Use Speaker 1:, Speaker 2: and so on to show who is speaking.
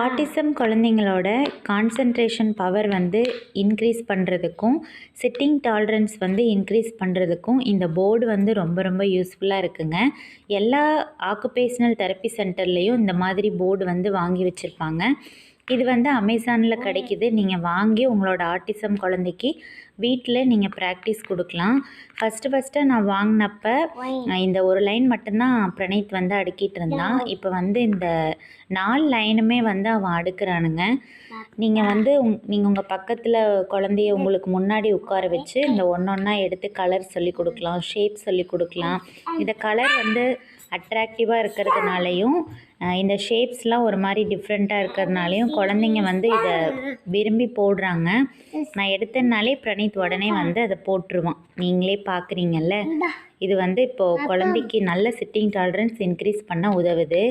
Speaker 1: Autism குழந்தைங்களோட concentration power வந்து increase பண்ணுறதுக்கும் சிட்டிங் டாலரன்ஸ் வந்து இன்க்ரீஸ் பண்ணுறதுக்கும் இந்த போர்டு வந்து ரொம்ப ரொம்ப யூஸ்ஃபுல்லாக இருக்குங்க. எல்லா ஆக்குபேஷனல் தெரப்பி சென்டர்லேயும் இந்த மாதிரி போர்டு வந்து வாங்கி வச்சுருப்பாங்க. இது வந்து அமேசானில் கிடைக்கிது. நீங்கள் வாங்கி உங்களோட ஆட்டிசம் குழந்தைக்கு வீட்டில் நீங்கள் ப்ராக்டிஸ் கொடுக்கலாம். ஃபஸ்ட்டு நான் வாங்கினப்ப இந்த ஒரு லைன் மட்டும்தான் பிரணீத் வந்து அடுக்கிட்டு இருந்தான். இப்போ வந்து இந்த 4 லைனுமே வந்து அவன் அடுக்கிறானுங்க. நீங்கள் வந்து நீங்கள் உங்கள் பக்கத்தில் குழந்தைய உங்களுக்கு முன்னாடி உட்கார வச்சு இந்த ஒன்றா எடுத்து கலர் சொல்லி கொடுக்கலாம், ஷேப் சொல்லி கொடுக்கலாம். இந்த கலர் வந்து அட்ராக்டிவாக இருக்கிறதுனாலையும் இந்த ஷேப்ஸ்லாம் ஒரு மாதிரி டிஃப்ரெண்ட்டாக இருக்கிறதுனாலையும் குழந்தைங்க வந்து இதை விரும்பி போடுறாங்க. நான் எடுத்தனாலே பிரணீத் உடனே வந்து அதை போட்டுருவான். நீங்களே பார்க்குறீங்கல்ல, இது வந்து இப்போது குழந்தைக்கு நல்ல சிட்டிங் டாலரன்ஸ் இன்க்ரீஸ் பண்ண உதவுது.